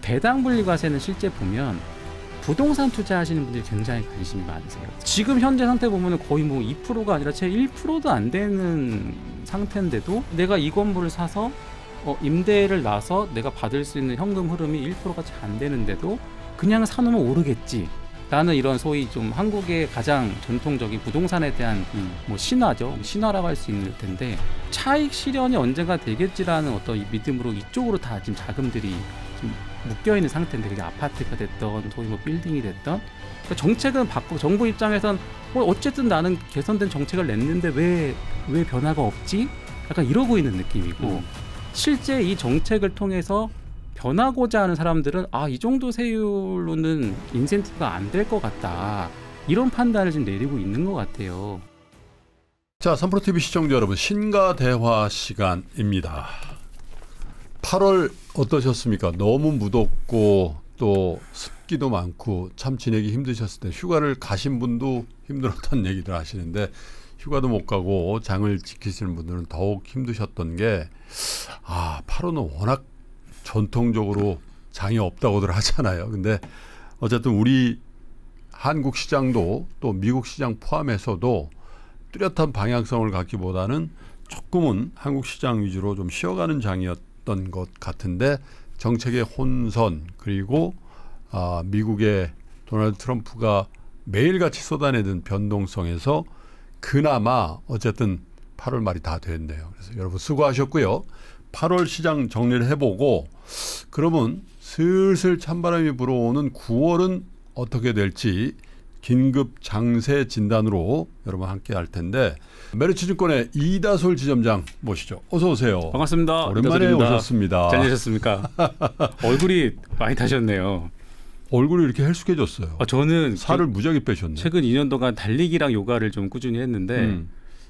배당 분리과세는 실제 보면 부동산 투자하시는 분들이 굉장히 관심이 많으세요. 지금 현재 상태 보면 거의 뭐 2%가 아니라 채 1%도 안 되는 상태인데도 내가 이 건물을 사서 임대를 나서 내가 받을 수 있는 현금 흐름이 1%가 잘 안 되는데도 그냥 사놓으면 오르겠지. 라는 이런 소위 좀 한국의 가장 전통적인 부동산에 대한 뭐 신화죠. 신화라고 할 수 있을 텐데 차익 실현이 언젠가 되겠지라는 어떤 믿음으로 이쪽으로 다 지금 자금들이 좀 묶여 있는 상태인데 그게 아파트가 됐던 소위 뭐 빌딩이 됐던 그러니까 정책은 바꾸고 정부 입장에선 어쨌든 나는 개선된 정책을 냈는데 왜 변화가 없지? 약간 이러고 있는 느낌이고 실제 이 정책을 통해서 변하고자 하는 사람들은 이 정도 세율로는 인센티브가 안 될 것 같다. 이런 판단을 지금 내리고 있는 것 같아요. 자, 3프로TV 시청자 여러분, 신가대화 시간입니다. 8월 어떠셨습니까? 너무 무덥고 또 습기도 많고 참 지내기 힘드셨을 때 휴가를 가신 분도 힘들었다는 얘기들 하시는데 휴가도 못 가고 장을 지키시는 분들은 더욱 힘드셨던 게 8월은 워낙 전통적으로 장이 없다고들 하잖아요. 근데 어쨌든 우리 한국 시장도 또 미국 시장 포함해서도 뚜렷한 방향성을 갖기보다는 조금은 한국 시장 위주로 좀 쉬어가는 장이었던 것 같은데 정책의 혼선 그리고 미국의 도널드 트럼프가 매일같이 쏟아내는 변동성에서 그나마 어쨌든 8월 말이 다 됐네요. 그래서 여러분 수고하셨고요. 8월 시장 정리를 해보고 그러면 슬슬 찬바람이 불어오는 9월은 어떻게 될지 긴급 장세 진단으로 여러분 함께 할 텐데 메리츠증권의 이다솔 지점장 모시죠. 어서 오세요. 반갑습니다. 오랜만에 오셨습니다. 잘 지내셨습니까? 얼굴이 많이 타셨네요. 얼굴이 이렇게 헬쑥해졌어요. 저는 살을 무지하게 빼셨네요. 최근 2년 동안 달리기랑 요가를 좀 꾸준히 했는데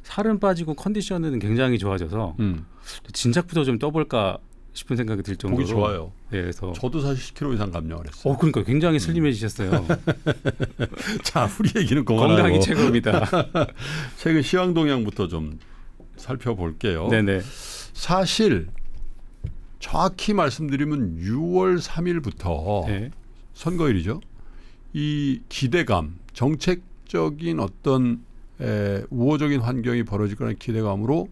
살은 빠지고 컨디션은 굉장히 좋아져서 진작부터 좀 떠볼까 싶은 생각이 들 정도로 보기 좋아요. 네, 그래서 저도 사실 10kg 이상 감량을 했어요. 그러니까 굉장히 슬림해지셨어요. 자, 우리 얘기는 그만하고 건강이 최고입니다. 최근 시황 동향부터 좀 살펴볼게요. 네네. 사실 정확히 말씀드리면 6월 3일부터 네. 선거일이죠. 이 기대감, 정책적인 어떤 우호적인 환경이 벌어질 거라는 기대감으로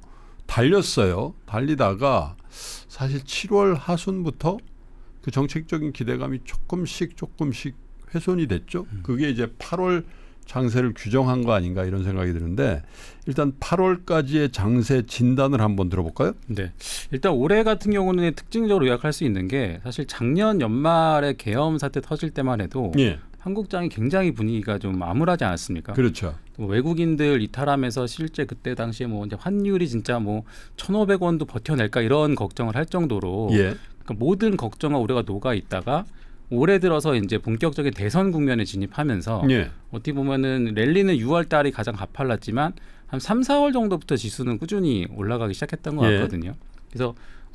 달렸어요. 달리다가 사실 7월 하순부터 그 정책적인 기대감이 조금씩 훼손이 됐죠. 그게 이제 8월 장세를 규정한 거 아닌가 이런 생각이 드는데 일단 8월까지의 장세 진단을 한번 들어볼까요? 네. 일단 올해 같은 경우는 특징적으로 요약할 수 있는 게 사실 작년 연말에 계엄 사태 터질 때만 해도 예. 한국장이 굉장히 분위기가 좀 암울하지 않았습니까? 그렇죠. 외국인들 이탈하면서 실제 그때 당시에 뭐 이제 환율이 진짜 뭐 1,500원도 버텨낼까 이런 걱정을 할 정도로 예. 그러니까 모든 걱정과 우려가 녹아 있다가 올해 들어서 이제 본격적인 대선 국면에 진입하면서 예. 어떻게 보면은 랠리는 6월 달이 가장 가팔랐지만 한 3, 4월 정도부터 지수는 꾸준히 올라가기 시작했던 것 같거든요. 그래서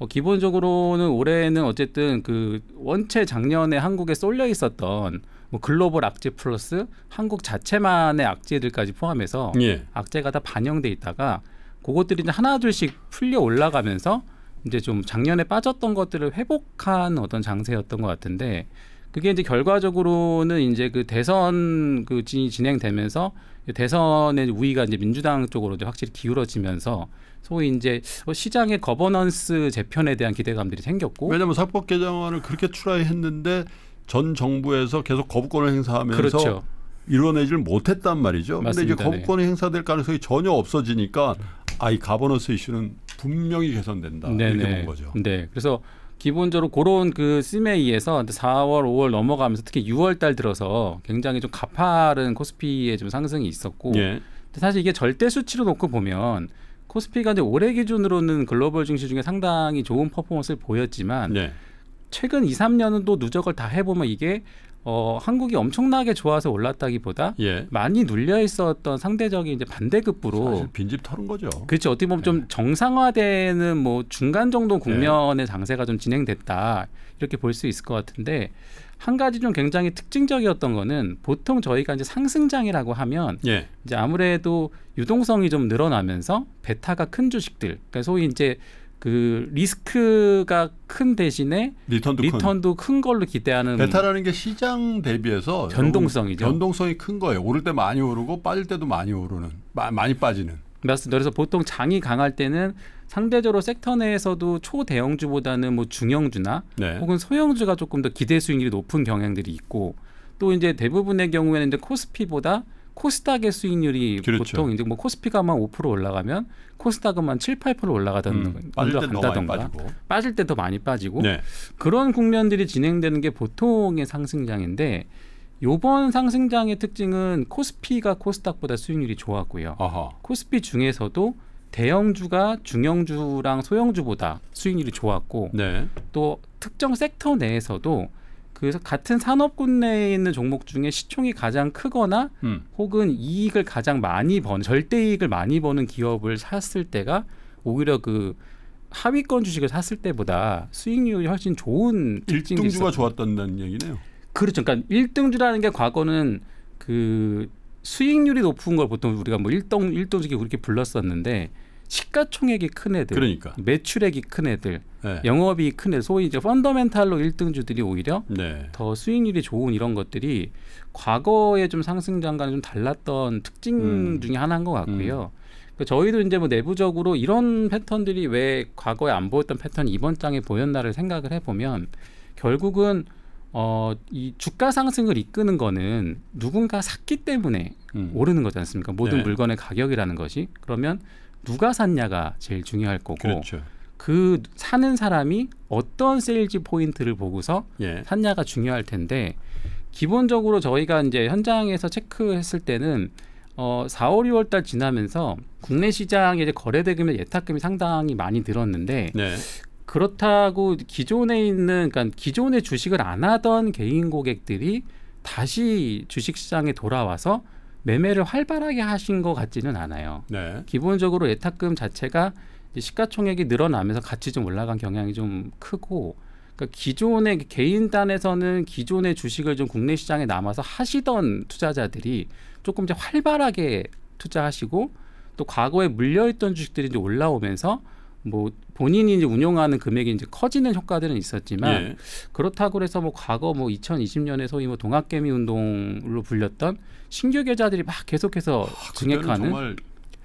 기본적으로는 올해는 어쨌든 그 원체 작년에 한국에 쏠려 있었던 뭐 글로벌 악재 플러스 한국 자체만의 악재들까지 포함해서 악재가 다 반영돼 있다가 그것들이 이제 하나둘씩 풀려 올라가면서 이제 좀 작년에 빠졌던 것들을 회복한 어떤 장세였던 것 같은데 그게 이제 결과적으로는 이제 그 대선 그 진행되면서 대선의 우위가 이제 민주당 쪽으로 이제 확실히 기울어지면서 소위 이제 시장의 거버넌스 재편에 대한 기대감들이 생겼고 왜냐하면 사법 개정안을 그렇게 출하했는데 전 정부에서 계속 거부권을 행사하면서 그렇죠. 이뤄내질 못했단 말이죠. 그런데 이제 거부권이 행사될 가능성이 전혀 없어지니까 이 가버넌스 이슈는 분명히 개선된다. 이렇게 본 거죠. 네, 그래서 기본적으로 그런 그 씀에 의해서 4월, 5월 넘어가면서 특히 6월 달 들어서 굉장히 좀 가파른 코스피의 좀 상승이 있었고 사실 이게 절대 수치로 놓고 보면 코스피가 이제 올해 기준으로는 글로벌 증시 중에 상당히 좋은 퍼포먼스를 보였지만 최근 2, 3년은 또 누적을 다 해보면 이게 한국이 엄청나게 좋아서 올랐다기보다 많이 눌려 있었던 상대적인 이제 반대급부로 사실 빈집 털은 거죠. 그렇죠. 어떻게 보면 좀 정상화되는 뭐 중간 정도 국면의 장세가 좀 진행됐다 이렇게 볼 수 있을 것 같은데 한 가지 좀 굉장히 특징적이었던 거는 보통 저희가 이제 상승장이라고 하면 이제 아무래도 유동성이 좀 늘어나면서 베타가 큰 주식들, 그러니까 소위 이제 그 리스크가 큰 대신에 리턴도 큰 걸로 기대하는 베타라는 게 시장 대비해서 변동성이죠. 변동성이 큰 거예요. 오를 때 많이 오르고 빠질 때도 많이 오르는, 많이 빠지는. 맞습니다. 그래서 보통 장이 강할 때는 상대적으로 섹터 내에서도 초대형주보다는 뭐 중형주나 네. 혹은 소형주가 조금 더 기대 수익률이 높은 경향들이 있고, 또 이제 대부분의 경우에는 이제 코스피보다 코스닥의 수익률이 그렇죠. 보통 이제 뭐 코스피가만 5% 올라가면 코스닥은 7, 8% 올라간다던가 빠질 때 더 많이 빠지고 네. 그런 국면들이 진행되는 게 보통의 상승장인데, 요번 상승장의 특징은 코스피가 코스닥보다 수익률이 좋았고요. 아하. 코스피 중에서도 대형주가 중형주랑 소형주보다 수익률이 좋았고, 네. 또 특정 섹터 내에서도 그 같은 산업군 내에 있는 종목 중에 시총이 가장 크거나 혹은 이익을 가장 많이 버는, 절대이익을 많이 버는 기업을 샀을 때가 오히려 그 하위권 주식을 샀을 때보다 수익률이 훨씬 좋은 특징이 1등주가 좋았다는 얘기네요. 그렇죠. 그러니까 1등주라는 게 과거는 그 수익률이 높은 걸 보통 우리가 뭐 1등주기 그렇게 불렀었는데, 시가총액이 큰 애들, 그러니까. 매출액이 큰 애들, 네. 영업이 큰 애들, 소위 이제 펀더멘탈로 1등주들이 오히려 네. 더 수익률이 좋은 이런 것들이 과거에 좀 상승장과는 좀 달랐던 특징 중에 하나인 것 같고요. 그러니까 저희도 이제 뭐 내부적으로 이런 패턴들이 왜 과거에 안 보였던 패턴이 이번 장에 보였나를 생각을 해보면, 결국은 이 주가 상승을 이끄는 거는 누군가 샀기 때문에 오르는 거지 않습니까? 모든 네. 물건의 가격이라는 것이. 그러면 누가 샀냐가 제일 중요할 거고, 그렇죠. 그 사는 사람이 어떤 세일즈 포인트를 보고서 예. 샀냐가 중요할 텐데, 기본적으로 저희가 이제 현장에서 체크했을 때는 4월, 6월 달 지나면서 국내 시장의 이제 거래 대금의 예탁금이 상당히 많이 늘었는데, 네. 그렇다고 기존에 있는, 그러니까 기존에 주식을 안 하던 개인 고객들이 다시 주식시장에 돌아와서 매매를 활발하게 하신 것 같지는 않아요. 네. 기본적으로 예탁금 자체가 이제 시가총액이 늘어나면서 같이 좀 올라간 경향이 좀 크고, 그러니까 기존의 개인단에서는 기존의 주식을 좀 국내 시장에 남아서 하시던 투자자들이 조금 이제 활발하게 투자하시고, 또 과거에 물려있던 주식들이 이제 올라오면서 뭐 본인이 이제 운용하는 금액이 이제 커지는 효과들은 있었지만, 예. 그렇다고 해서 뭐 과거 뭐 2020년에 소위 뭐 동학개미 운동으로 불렸던 신규 계좌들이 막 계속해서 그때는 증액하는, 정말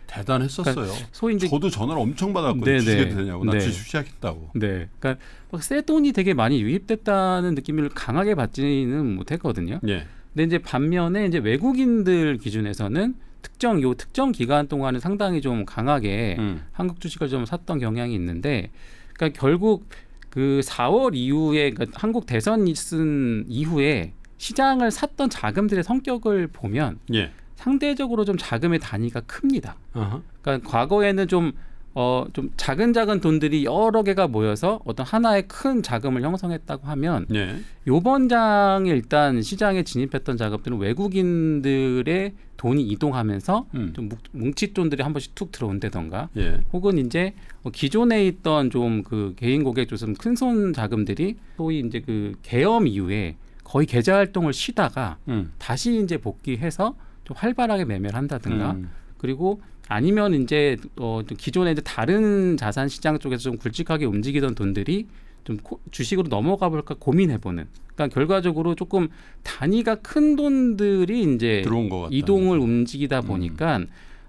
대단했었어요. 그러니까 소위 이제 저도 전화를 엄청 받았거든요. 네네. 주식해도 되냐고. 나 네. 주식 시작했다고. 네, 그러니까 막 새 돈이 되게 많이 유입됐다는 느낌을 강하게 받지는 못했거든요. 예. 근데 이제 반면에 이제 외국인들 기준에서는 특정 기간 동안은 상당히 좀 강하게 한국 주식을 좀 샀던 경향이 있는데, 그러니까 결국 그 4월 이후에, 그러니까 한국 대선 있은 이후에 시장을 샀던 자금들의 성격을 보면 예. 상대적으로 좀 자금의 단위가 큽니다. 어허. 그러니까 과거에는 좀 작은 돈들이 여러 개가 모여서 어떤 하나의 큰 자금을 형성했다고 하면, 예. 요번 장에 일단 시장에 진입했던 자금들은 외국인들의 돈이 이동하면서 좀 뭉칫돈들이 한 번씩 툭 들어온다던가, 예. 혹은 이제 기존에 있던 좀 그 개인 고객 좀 큰손 자금들이 소위 이제 그 계엄 이후에 거의 계좌 활동을 쉬다가 다시 이제 복귀해서 좀 활발하게 매매를 한다든가, 그리고 아니면 이제 기존에 이제 다른 자산 시장 쪽에서 좀 굵직하게 움직이던 돈들이 좀 주식으로 넘어가 볼까 고민해보는. 그러니까 결과적으로 조금 단위가 큰 돈들이 이제 들어온 것 같다. 이동을 움직이다 보니까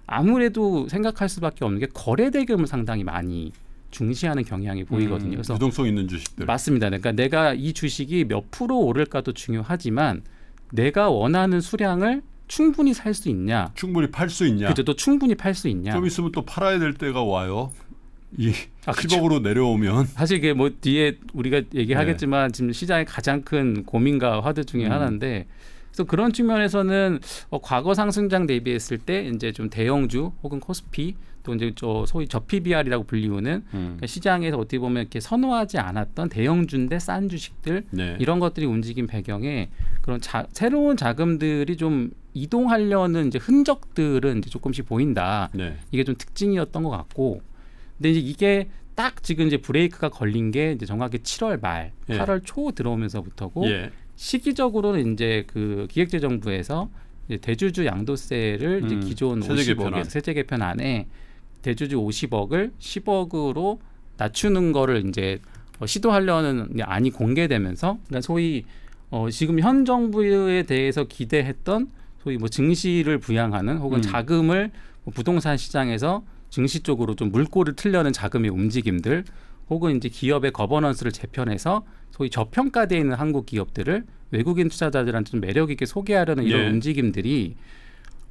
아무래도 생각할 수밖에 없는 게 거래 대금을 상당히 많이 중시하는 경향이 보이거든요. 그래서 유동성 있는 주식들. 맞습니다. 그러니까 내가 이 주식이 몇 프로 오를까도 중요하지만, 내가 원하는 수량을 충분히 살 수 있냐, 충분히 팔 수 있냐. 그죠? 또 충분히 팔 수 있냐. 좀 있으면 또 팔아야 될 때가 와요. 이 그쵸. 10억으로 내려오면. 사실 이게 뭐 뒤에 우리가 얘기하겠지만 지금 시장의 가장 큰 고민과 화두 중에 하나인데, 그래서 그런 측면에서는 과거 상승장 대비했을 때 이제 좀 대형주 혹은 코스피, 또 이제 소위 저PBR이라고 불리우는 그러니까 시장에서 어떻게 보면 이렇게 선호하지 않았던 대형주인데 싼 주식들, 네. 이런 것들이 움직인 배경에 그런 새로운 자금들이 좀 이동하려는 이제 흔적들은 이제 조금씩 보인다. 네. 이게 좀 특징이었던 것 같고, 근데 이제 이게 딱 지금 이제 브레이크가 걸린 게 이제 정확히 7월 말, 예. 8월 초 들어오면서부터고, 예. 시기적으로는 이제 그 기획재정부에서 이제 대주주 양도세를 이제 기존 세제 50억에서 세제 개편 안에 대주주 50억을 10억으로 낮추는 거를 이제 시도하려는 안이 공개되면서 그러니까 소위 지금 현 정부에 대해서 기대했던 소위 뭐 증시를 부양하는 혹은 자금을 부동산 시장에서 증시 쪽으로 좀 물꼬를 틀려는 자금의 움직임들 혹은 이제 기업의 거버넌스를 재편해서 소위 저평가되어 있는 한국 기업들을 외국인 투자자들한테 좀 매력 있게 소개하려는 이런 움직임들이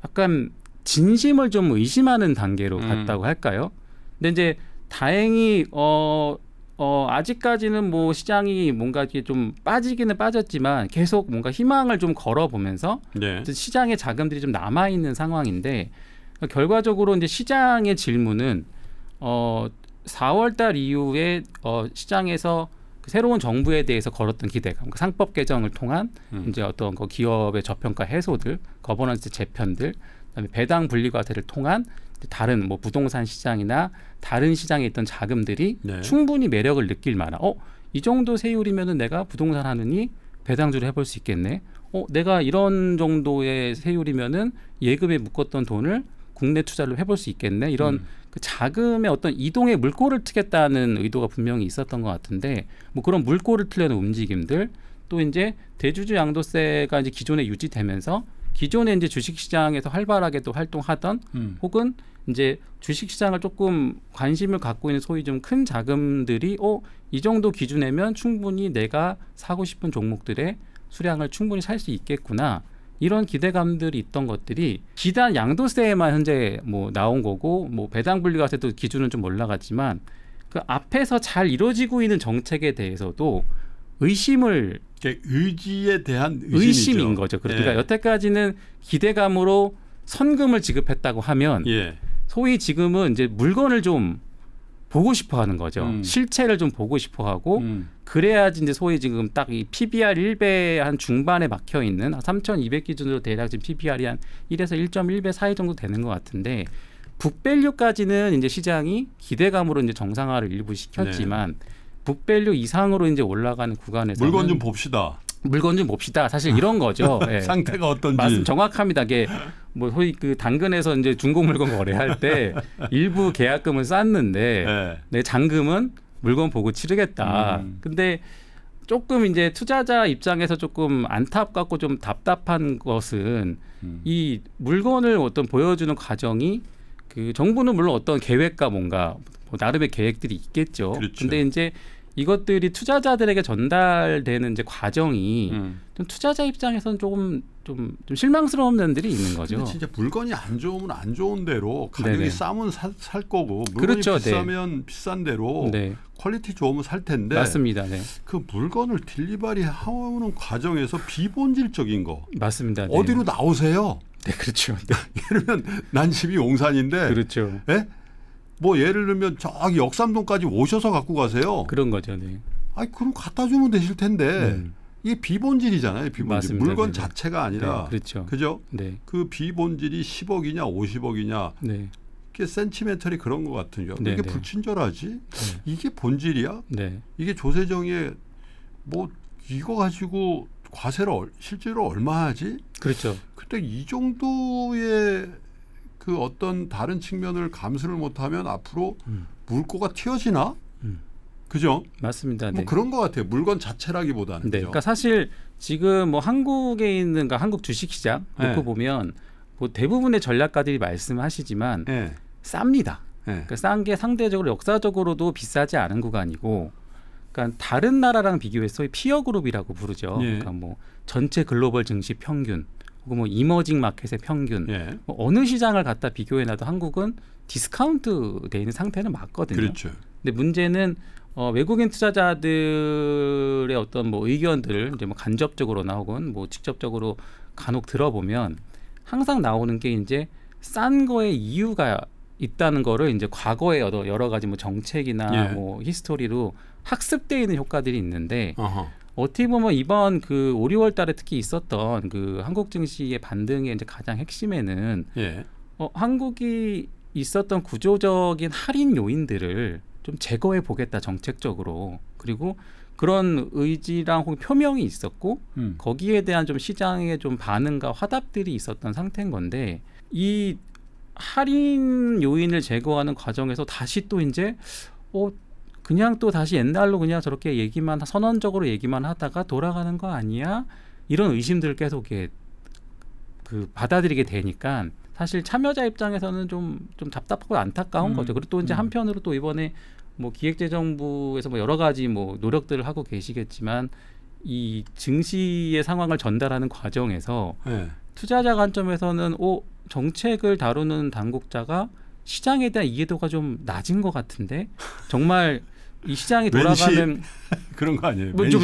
약간 진심을 좀 의심하는 단계로 갔다고 할까요? 근데 이제 다행히 아직까지는 뭐 시장이 뭔가 이렇게 좀 빠지기는 빠졌지만 계속 뭔가 희망을 좀 걸어보면서 시장의 자금들이 좀 남아 있는 상황인데 결과적으로 이제 시장의 질문은 4월달 이후에 시장에서 그 새로운 정부에 대해서 걸었던 기대감, 그러니까 상법 개정을 통한 이제 어떤 그 기업의 저평가 해소들, 거버넌스 재편들, 그다음에 배당 분리 과세를 통한 다른 뭐 부동산 시장이나 다른 시장에 있던 자금들이 충분히 매력을 느낄 만한 이 정도 세율이면은 내가 부동산 하느니 배당주를 해볼 수 있겠네. 내가 이런 정도의 세율이면은 예금에 묶었던 돈을 국내 투자를 해볼 수 있겠네. 이런 그 자금의 어떤 이동의 물꼬를 트겠다는 의도가 분명히 있었던 것 같은데 뭐 그런 물꼬를 트려는 움직임들 또 이제 대주주 양도세가 이제 기존에 유지되면서 기존에 이제 주식시장에서 활발하게 또 활동하던 혹은 이제 주식시장을 조금 관심을 갖고 있는 소위 좀 큰 자금들이 이 정도 기준이면 충분히 내가 사고 싶은 종목들의 수량을 충분히 살 수 있겠구나. 이런 기대감들이 있던 것들이 기단 양도세에만 현재 뭐 나온 거고 뭐 배당 분리과세도 기준은 좀 올라갔지만 그 앞에서 잘 이루어지고 있는 정책에 대해서도 의심을 의지에 대한 의심인 거죠. 그러니까 여태까지는 기대감으로 선금을 지급했다고 하면 소위 지금은 이제 물건을 좀 보고 싶어 하는 거죠. 실체를 좀 보고 싶어 하고 그래야지 이제 소위 지금 딱 이 PBR 1배 한 중반에 막혀 있는 3,200 기준으로 대략 지금 PBR이 한 1에서 1.1배 사이 정도 되는 것 같은데 북밸류까지는 이제 시장이 기대감으로 이제 정상화를 일부 시켰지만 북밸류 이상으로 이제 올라가는 구간에서 물건 좀 봅시다. 물건 좀 봅시다. 사실 이런 거죠. 상태가 어떤지. 맞습니다. 정확합니다. 이게 뭐 소위 그 당근에서 이제 중고 물건 거래할 때 일부 계약금을 쌌는데 내 잔금은 물건 보고 치르겠다. 근데 조금 이제 투자자 입장에서 조금 안타깝고 좀 답답한 것은 이 물건을 어떤 보여주는 과정이 그 정부는 물론 어떤 계획과 뭔가 뭐 나름의 계획들이 있겠죠. 근데 이제 이것들이 투자자들에게 전달되는 이제 과정이 좀 투자자 입장에서는 좀 실망스러운 면들이 있는 거죠. 근데 진짜 물건이 안 좋으면 안 좋은 대로 가격이 싸면 살 거고 물건이 비싸면 비싼 대로 퀄리티 좋으면 살 텐데 맞습니다. 그 물건을 딜리버리 하는 과정에서 비본질적인 거 맞습니다. 어디로 나오세요? 네, 그렇죠. 예를 들면 난 집이 용산인데 그렇죠. 뭐 예를 들면 저기 역삼동까지 오셔서 갖고 가세요. 그런 거죠. 그럼 갖다 주면 되실 텐데 이게 비본질이잖아요. 비본질. 맞습니다. 물건 자체가 아니라 그렇죠. 그죠? 그 비본질이 10억이냐 50억이냐 이게 센티멘털이 그런 것 같은요. 이게 불친절하지? 이게 본질이야? 이게 조세정에 뭐 이거 가지고 과세를 실제로 얼마 하지? 그렇죠. 근데 이 정도의 그 어떤 다른 측면을 감수를 못하면 앞으로 물꼬가 튀어지나? 그죠? 맞습니다. 뭐 그런 것 같아요. 물건 자체라기보다는. 그러니까 사실 지금 뭐 한국에 있는 그러니까 한국 주식시장 놓고 보면 뭐 대부분의 전략가들이 말씀하시지만 쌉니다. 그러니까 싼 게 상대적으로 역사적으로도 비싸지 않은 구간이고, 그러니까 다른 나라랑 비교해서 피어 그룹이라고 부르죠. 그러니까 뭐 전체 글로벌 증시 평균. 혹은 뭐 이머징 마켓의 평균 뭐 어느 시장을 갖다 비교해놔도 한국은 디스카운트 돼 있는 상태는 맞거든요. 그렇죠. 근데 문제는 외국인 투자자들의 어떤 뭐 의견들을 이제 뭐 간접적으로나 혹은 뭐 직접적으로 간혹 들어보면 항상 나오는 게 이제 싼 거에 이유가 있다는 거를 이제 과거의 여러 가지 뭐 정책이나 뭐 히스토리로 학습되어 있는 효과들이 있는데. 어떻게 보면 이번 그 5, 6월 달에 특히 있었던 그 한국 증시의 반등의 이제 가장 핵심에는 한국이 있었던 구조적인 할인 요인들을 좀 제거해 보겠다 정책적으로. 그리고 그런 의지랑 혹은 표명이 있었고 거기에 대한 좀 시장의 좀 반응과 화답들이 있었던 상태인 건데 이 할인 요인을 제거하는 과정에서 다시 또 이제 그냥 또 다시 옛날로 그냥 저렇게 얘기만 선언적으로 얘기만 하다가 돌아가는 거 아니야? 이런 의심들을 계속 이렇게 그 받아들이게 되니까 사실 참여자 입장에서는 좀 답답하고 안타까운 거죠. 그리고 또 이제 한편으로 또 이번에 뭐 기획재정부에서 뭐 여러 가지 뭐 노력들을 하고 계시겠지만 이 증시의 상황을 전달하는 과정에서 네. 투자자 관점에서는 정책을 다루는 당국자가 시장에 대한 이해도가 좀 낮은 것 같은데 정말 이 시장이 돌아가는 그런 거 아니에요? 뭐 좀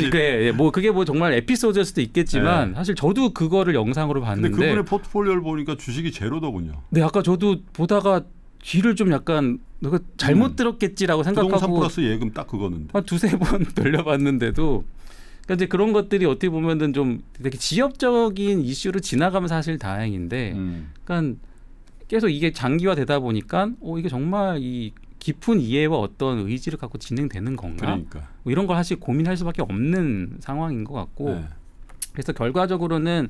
그게 뭐 정말 에피소드일 수도 있겠지만 사실 저도 그거를 영상으로 봤는데 근데 그분의 포트폴리오를 보니까 주식이 제로더군요. 네, 아까 저도 보다가 귀를 좀 약간 내가 잘못 들었겠지라고 생각하고 부동산 플러스 예금 딱 그거는데 한 두세 번 돌려봤는데도 그러니까 이제 그런 것들이 어떻게 보면은 좀 되게 지엽적인 이슈로 지나가면 사실 다행인데 그러니까 계속 이게 장기화되다 보니까 이게 정말 이 깊은 이해와 어떤 의지를 갖고 진행되는 건가? 그러니까. 뭐 이런 걸 사실 고민할 수밖에 없는 상황인 것 같고 네. 그래서 결과적으로는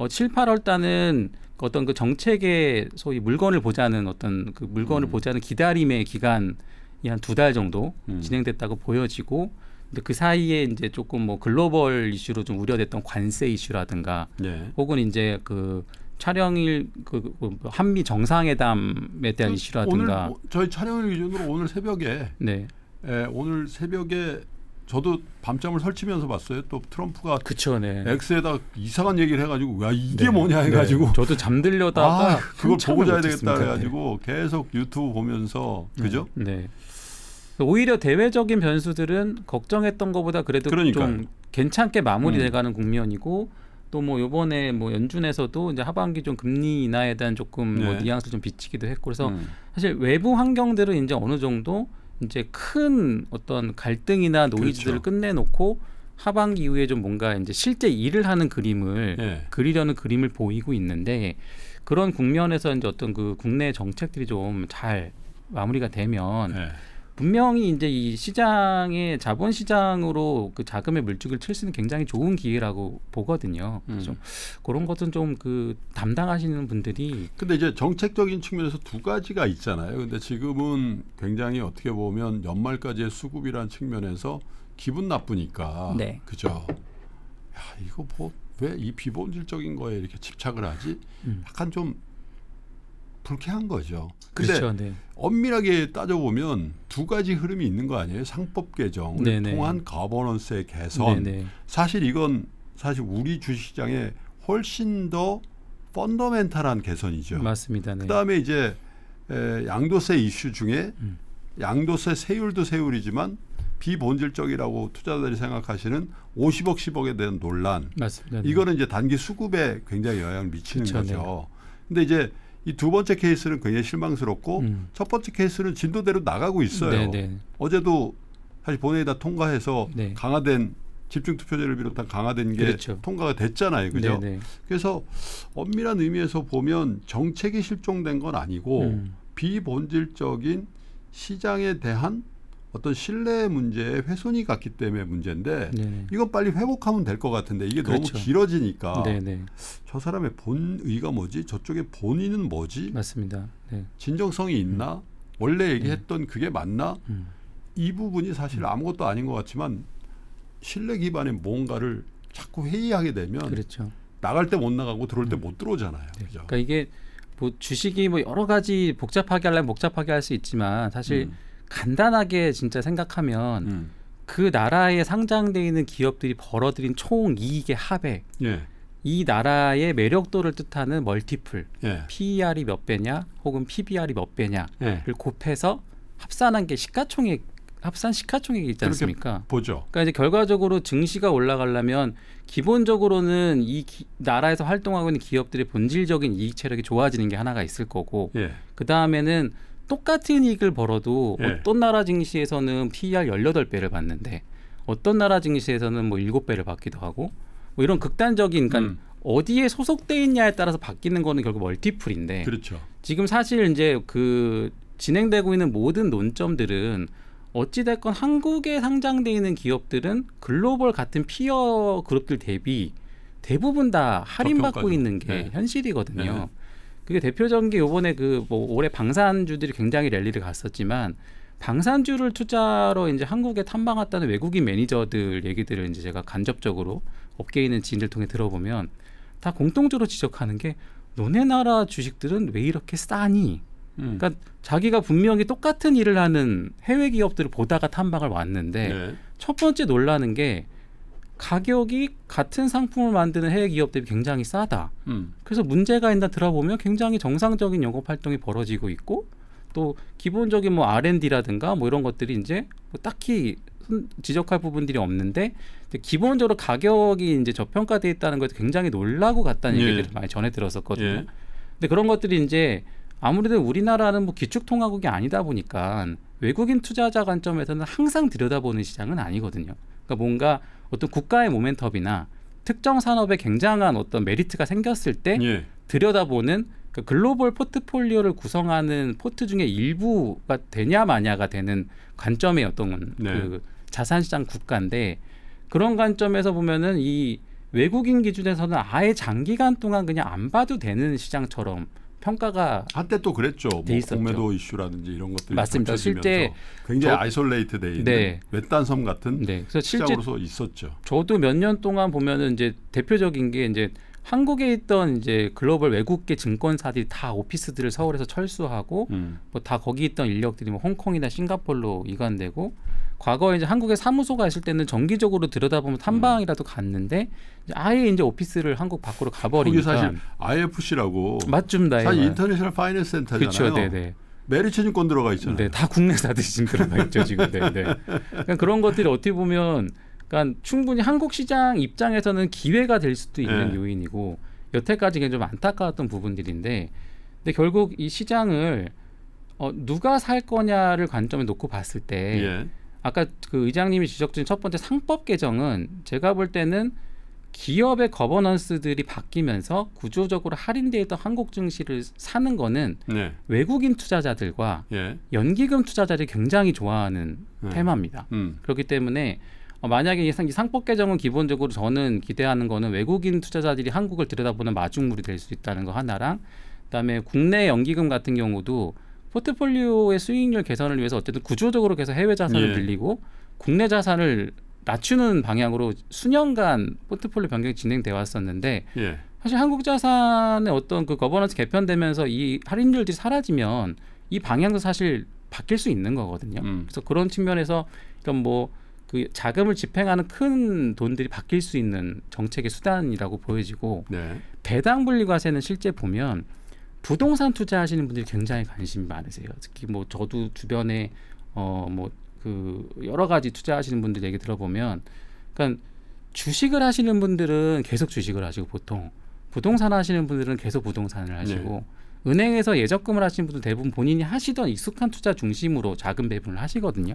7, 8월 달은 어떤 그 정책의 소위 물건을 보자는 어떤 그 물건을 보자는 기다림의 기간이 한 2달 정도 진행됐다고 보여지고 근데 그 사이에 이제 조금 뭐 글로벌 이슈로 좀 우려됐던 관세 이슈라든가 네. 혹은 이제 그 촬영일 그 한미 정상회담에 대한 이슈라든가 오늘 저희 촬영일 기준으로 오늘 새벽에 오늘 새벽에 저도 밤잠을 설치면서 봤어요. 또 트럼프가 그쵸, X에다 이상한 얘기를 해가지고 야 이게 뭐냐 해가지고 저도 잠들려다가 그걸 보고 자야 되겠다 해가지고 계속 유튜브 보면서 그죠? 네. 오히려 대외적인 변수들은 걱정했던 것보다 그래도 좀 괜찮게 마무리돼가는 국면이고 또 뭐 이번에 뭐 연준에서도 이제 하반기 좀 금리 인하에 대한 조금 뭐 뉘앙스를 좀 비치기도 했고 그래서 사실 외부 환경들은 이제 어느 정도 이제 큰 어떤 갈등이나 노이즈들을 끝내놓고 하반기 이후에 좀 뭔가 이제 실제 일을 하는 그림을 그리려는 그림을 보이고 있는데 그런 국면에서 이제 어떤 그 국내 정책들이 좀 잘 마무리가 되면 분명히 이제 이 시장의 자본 시장으로 그 자금의 물줄기를 칠 수 있는 굉장히 좋은 기회라고 보거든요. 그래서 그런 것은 좀 그 담당하시는 분들이 근데 이제 정책적인 측면에서 두 가지가 있잖아요. 근데 지금은 굉장히 어떻게 보면 연말까지의 수급이라는 측면에서 기분 나쁘니까 그죠? 야, 이거 뭐 왜 이 비본질적인 거에 이렇게 집착을 하지? 약간 좀 불쾌한 거죠. 근데 엄밀하게 따져보면 두 가지 흐름이 있는 거 아니에요? 상법 개정을 통한 거버넌스의 개선. 사실 이건 사실 우리 주식시장에 훨씬 더 펀더멘탈한 개선이죠. 맞습니다. 그다음에 이제 양도세 이슈 중에 양도세 세율도 세율이지만 비본질적이라고 투자자들이 생각하시는 50억 10억에 대한 논란. 맞습니다. 이거는 이제 단기 수급에 굉장히 영향을 미치는 거죠. 근데 이제 이 두 번째 케이스는 굉장히 실망스럽고 첫 번째 케이스는 진도대로 나가고 있어요. 어제도 사실 본회의 다 통과해서 강화된 집중투표제를 비롯한 강화된 게 통과가 됐잖아요. 그죠? 그래서 엄밀한 의미에서 보면 정책이 실종된 건 아니고 비본질적인 시장에 대한 어떤 신뢰 문제에 훼손이 갔기 때문에 문제인데 이건 빨리 회복하면 될 것 같은데 이게 너무 길어지니까 저 사람의 본의가 뭐지? 저쪽의 본의는 뭐지? 맞습니다. 진정성이 있나? 원래 얘기했던 그게 맞나? 이 부분이 사실 아무것도 아닌 것 같지만 신뢰 기반의 뭔가를 자꾸 회의하게 되면 나갈 때 못 나가고 들어올 때 못 들어오잖아요. 그죠? 그러니까 이게 뭐 주식이 뭐 여러 가지 복잡하게 하려면 복잡하게 할 수 있지만 사실 간단하게 진짜 생각하면 그 나라에 상장되어 있는 기업들이 벌어들인 총 이익의 합액 이 나라의 매력도를 뜻하는 멀티플 PER이 몇 배냐 혹은 PBR이 몇 배냐를 곱해서 합산한 게 합산 시가총액이 있지 않습니까? 보죠. 그러니까 이제 결과적으로 증시가 올라가려면 기본적으로는 이 나라에서 활동하고 있는 기업들의 본질적인 이익 체력이 좋아지는 게 하나가 있을 거고 그 다음에는 똑같은 이익을 벌어도 어떤 나라 증시에서는 PER 18배를 받는데 어떤 나라 증시에서는 뭐 7배를 받기도 하고 뭐 이런 극단적인 그러니까 어디에 소속돼 있냐에 따라서 바뀌는 거는 결국 멀티플인데 지금 사실 이제 그 진행되고 있는 모든 논점들은 어찌됐건 한국에 상장돼 있는 기업들은 글로벌 같은 피어 그룹들 대비 대부분 다 할인받고 있는 게 현실이거든요. 그게 대표적인 게 이번에 그 뭐 올해 방산주들이 굉장히 랠리를 갔었지만 방산주를 투자로 이제 한국에 탐방 왔다는 외국인 매니저들 얘기들을 이제 제가 간접적으로 업계에 있는 지인들 통해 들어보면 다 공통적으로 지적하는 게 너네 나라 주식들은 왜 이렇게 싸니? 그러니까 자기가 분명히 똑같은 일을 하는 해외 기업들을 보다가 탐방을 왔는데 네. 첫 번째 놀라는 게 가격이 같은 상품을 만드는 해외 기업 대비 굉장히 싸다. 그래서 문제가 있나 들어보면 굉장히 정상적인 영업 활동이 벌어지고 있고 또 기본적인 뭐 R&D라든가 뭐 이런 것들이 이제 뭐 딱히 지적할 부분들이 없는데 기본적으로 가격이 이제 저평가되어 있다는 것에 굉장히 놀라고 갔다는 예. 얘기들을 많이 전해 들었었거든요. 예. 근데 그런 것들이 이제 아무래도 우리나라는 뭐 기축통화국이 아니다 보니까 외국인 투자자 관점에서는 항상 들여다보는 시장은 아니거든요. 그러니까 뭔가 어떤 국가의 모멘텀이나 특정 산업에 굉장한 어떤 메리트가 생겼을 때 예. 들여다보는 그 글로벌 포트폴리오를 구성하는 포트 중에 일부가 되냐 마냐가 되는 관점의 어떤 네. 그 자산시장 국가인데 그런 관점에서 보면은 이 외국인 기준에서는 아예 장기간 동안 그냥 안 봐도 되는 시장처럼 평가가 한때 또 그랬죠. 뭐 돼 있었죠. 공매도 이슈라든지 이런 것들이 맞습니다. 겹쳐지면서 실제 굉장히 아이솔레이트돼 있는 네. 외딴 섬 같은 네. 그래서 실제 시장으로서 있었죠. 저도 몇 년 동안 보면은 이제 대표적인 게 이제 한국에 있던 이제 글로벌 외국계 증권사들이 다 오피스들을 서울에서 철수하고 뭐 다 거기 있던 인력들이 뭐 홍콩이나 싱가포르로 이관되고 과거에 이제 한국에 사무소가 있을 때는 정기적으로 들여다보면 탐방이라도 갔는데 이제 아예 이제 오피스를 한국 밖으로 거기 가버리니까 사실 IFC라고 맞습니다. 사실 예. 인터내셔널 파이낸스 센터잖아요. 그렇죠, 네네. 메리츠증권 들어가 있잖아요. 네, 다 국내사들이 지금 들어가 있죠 지금. 네, 네. 그러니까 그런 것들이 어떻게 보면, 그러니까 충분히 한국 시장 입장에서는 기회가 될 수도 있는 네. 요인이고 여태까지 좀 안타까웠던 부분들인데, 근데 결국 이 시장을 누가 살 거냐를 관점에 놓고 봤을 때, 예. 아까 그 의장님이 지적 중인 첫 번째 상법 개정은 제가 볼 때는 기업의 거버넌스들이 바뀌면서 구조적으로 할인되어 있던 한국 증시를 사는 거는 네. 외국인 투자자들과 예. 연기금 투자자들이 굉장히 좋아하는 테마입니다. 그렇기 때문에 만약에 이 상법 개정은 기본적으로 저는 기대하는 거는 외국인 투자자들이 한국을 들여다보는 마중물이 될 수 있다는 거 하나랑, 그다음에 국내 연기금 같은 경우도 포트폴리오의 수익률 개선을 위해서 어쨌든 구조적으로 계속 해외 자산을 예. 늘리고 국내 자산을 낮추는 방향으로 수년간 포트폴리오 변경이 진행돼 왔었는데, 예. 사실 한국 자산의 어떤 그 거버넌스 개편되면서 이 할인율들이 사라지면 이 방향도 사실 바뀔 수 있는 거거든요. 그래서 그런 측면에서 그러니까 뭐 그 자금을 집행하는 큰 돈들이 바뀔 수 있는 정책의 수단이라고 보여지고, 네. 배당 분리과세는 실제 보면 부동산 투자하시는 분들이 굉장히 관심이 많으세요. 특히 뭐 저도 주변에 뭐 그 여러 가지 투자하시는 분들 얘기 들어보면, 그러니까 주식을 하시는 분들은 계속 주식을 하시고, 보통 부동산 하시는 분들은 계속 부동산을 하시고, 은행에서 예적금을 하시는 분들 대부분 본인이 하시던 익숙한 투자 중심으로 자금 배분을 하시거든요.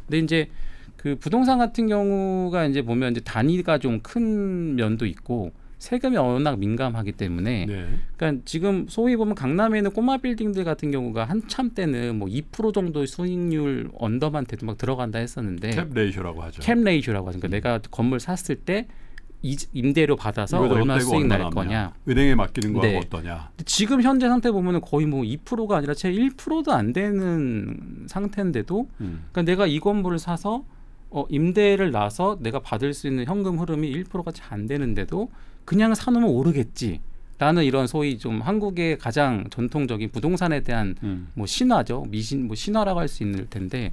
근데 이제 그 부동산 같은 경우가 이제 보면 이제 단위가 좀 큰 면도 있고 세금이 워낙 민감하기 때문에, 네. 그러니까 지금 소위 보면 강남에 있는 꼬마 빌딩들 같은 경우가 한참 때는 뭐 2% 정도의 수익률 언더만 돼도 막 들어간다 했었는데, 캡 레이쇼라고 하죠. 캡 레이쇼라고 하죠. 그러니까 내가 건물 샀을 때 임대료 받아서 얼마나 수익 날 거냐, 은행에 맡기는 거하고 네. 어떠냐. 지금 현재 상태 보면은 거의 뭐 2%가 아니라 채 1%도 안 되는 상태인데도, 그러니까 내가 이 건물을 사서 임대를 나서 내가 받을 수 있는 현금 흐름이 1%가 채 안 되는데도 그냥 사놓으면 오르겠지 라는 이런 소위 좀 한국의 가장 전통적인 부동산에 대한 뭐 신화죠. 뭐 신화라고 할 수 있을 텐데,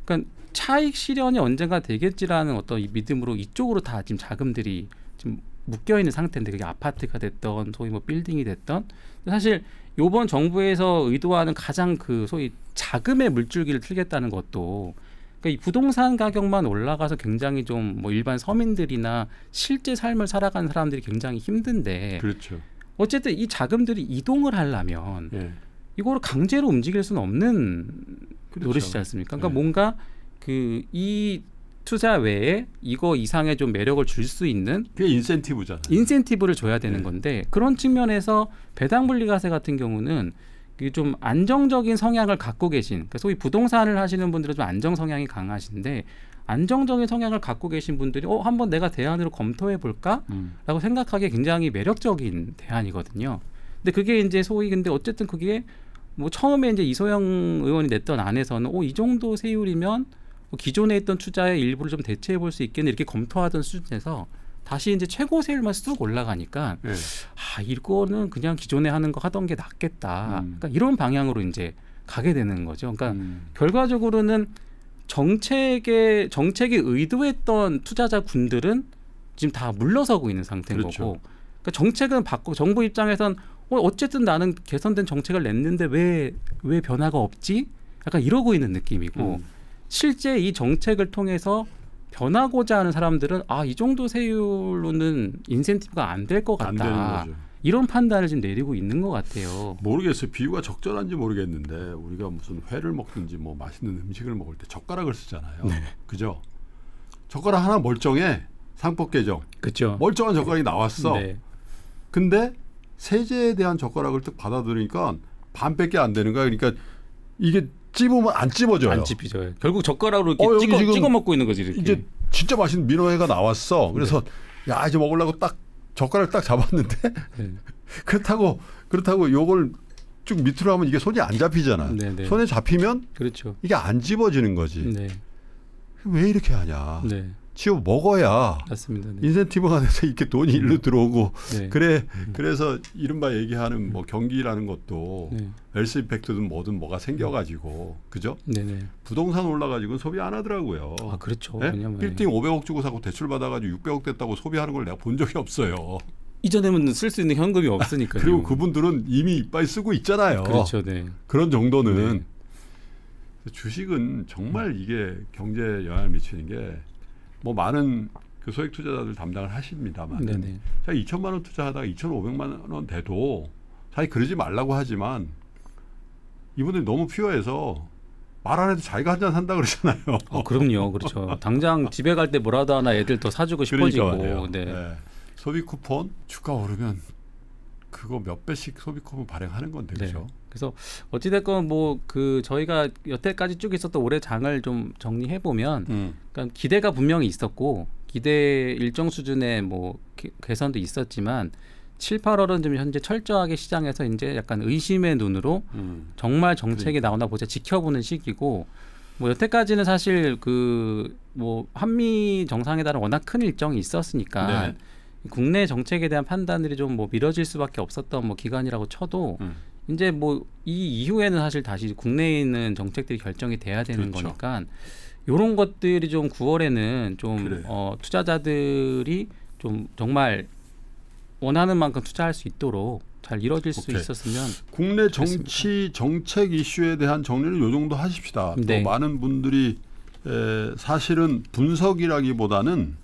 그러니까 차익 실현이 언젠가 되겠지라는 어떤 믿음으로 이쪽으로 다 지금 자금들이 지금 묶여 있는 상태인데, 그게 아파트가 됐던 소위 뭐 빌딩이 됐던, 사실 이번 정부에서 의도하는 가장 그 소위 자금의 물줄기를 틀겠다는 것도, 그러니까 이 부동산 가격만 올라가서 굉장히 좀 뭐 일반 서민들이나 실제 삶을 살아가는 사람들이 굉장히 힘든데, 그렇죠. 어쨌든 이 자금들이 이동을 하려면 예. 이거를 강제로 움직일 수는 없는 그렇죠. 노릇이지 않습니까? 그러니까 네. 뭔가 그 이 투자 외에 이거 이상의 좀 매력을 줄 수 있는 그게 인센티브잖아요. 인센티브를 줘야 되는 네. 건데, 그런 측면에서 배당 분리과세 같은 경우는 좀 안정적인 성향을 갖고 계신, 그러니까 소위 부동산을 하시는 분들은 좀 안정 성향이 강하신데, 안정적인 성향을 갖고 계신 분들이 한번 내가 대안으로 검토해 볼까라고 생각하기에 굉장히 매력적인 대안이거든요. 근데 그게 이제 소위 근데 어쨌든 그게 뭐 처음에 이제 이소영 의원이 냈던 안에서는 이 정도 세율이면 뭐 기존에 있던 투자의 일부를 좀 대체해 볼 수 있겠네 이렇게 검토하던 수준에서 다시 이제 최고 세율만 쑥 올라가니까 네. 이거는 그냥 기존에 하는 거 하던 게 낫겠다. 그러니까 이런 방향으로 이제 가게 되는 거죠. 그러니까 결과적으로는 정책에 의도했던 투자자 군들은 지금 다 물러서고 있는 상태인 그렇죠. 거고, 그러니까 정책은 바꿔 정부 입장에선 어쨌든 나는 개선된 정책을 냈는데 왜 변화가 없지? 약간 이러고 있는 느낌이고 실제 이 정책을 통해서 변하고자 하는 사람들은 이 정도 세율로는 인센티브가 안 될 것 안 되는 같다. 거죠. 이런 판단을 지금 내리고 있는 것 같아요. 모르겠어요. 비유가 적절한지 모르겠는데 우리가 무슨 회를 먹든지 뭐 맛있는 음식을 먹을 때 젓가락을 쓰잖아요. 네. 그죠? 젓가락 하나 멀쩡해. 상법 개정. 그렇죠. 멀쩡한 젓가락이 나왔어. 네. 근데 세제에 대한 젓가락을 딱 받아들이니까 반밖에 안 되는 거야. 그러니까 이게 찝으면 안 찝어져요. 안 찝히죠. 결국 젓가락으로 이렇게 찍어 먹고 있는 거지. 이렇게. 이제 진짜 맛있는 민어회가 나왔어. 그래서 야 이제 먹으려고 딱 젓가락을 딱 잡았는데 네. 그렇다고 요걸 쭉 밑으로 하면 이게 손이 안 잡히잖아. 네, 네. 손에 잡히면 그렇죠. 이게 안 집어지는 거지. 네. 왜 이렇게 하냐. 네. 집어 먹어야 맞습니다. 네. 인센티브가 돼서 이렇게 돈이 일로 들어오고 네. 그래서 이른바 얘기하는 뭐 경기라는 것도 네. 웰스 이펙트든 뭐든 뭐가 생겨가지고 그죠? 네네. 부동산 올라가지고는 소비 안 하더라고요. 그렇죠. 네? 왜냐면 빌딩 500억 주고 사고 대출 받아가지고 600억 됐다고 소비하는 걸 내가 본 적이 없어요. 이전에는 쓸 수 있는 현금이 없으니까요. 그리고 그분들은 이미 이빨 쓰고 있잖아요. 그렇죠. 네. 그런 정도는 네. 주식은 정말 이게 경제에 영향을 미치는 게 뭐 많은 그 소액 투자자들 담당을 하십니다만 네네. 자 2천만 원 투자하다가 2,500만 원 돼도 사실 그러지 말라고 하지만 이분들이 너무 퓨어해서 말 안 해도 자기가 한 잔 산다 그러잖아요. 그럼요. 그렇죠. 당장 집에 갈 때 뭐라도 하나 애들 더 사주고 싶어지고. 그러니까 네. 네. 소비 쿠폰 주가 오르면 그거 몇 배씩 소비 쿠폰 발행하는 건데 그렇죠. 네. 그래서 어찌됐건 뭐 그 저희가 여태까지 쭉 있었던 올해 장을 좀 정리해 보면, 그러니까 기대가 분명히 있었고 기대 일정 수준의 뭐 개선도 있었지만 7, 8월은 좀 현재 철저하게 시장에서 이제 약간 의심의 눈으로 정말 정책이 나오나 보자 지켜보는 시기고, 뭐 여태까지는 사실 그 뭐 한미 정상회담은 워낙 큰 일정이 있었으니까 네. 국내 정책에 대한 판단들이 좀 뭐 미뤄질 수밖에 없었던 뭐 기간이라고 쳐도 이제 뭐 이 이후에는 사실 다시 국내에 있는 정책들이 결정이 돼야 되는 그렇죠. 거니까 이런 것들이 좀 9월에는 좀 그래. 투자자들이 좀 정말 원하는 만큼 투자할 수 있도록 잘 이루어질 수 오케이. 있었으면. 국내 정치 정책 이슈에 대한 정리는 이 정도 하십시다. 네. 또 많은 분들이 사실은 분석이라기보다는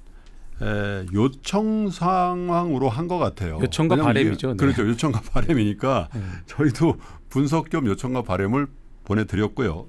요청 상황으로 한 것 같아요. 요청과 왜냐면 바람이죠. 네. 그렇죠. 요청과 바람이니까 저희도 분석 겸 요청과 바람을 보내드렸고요.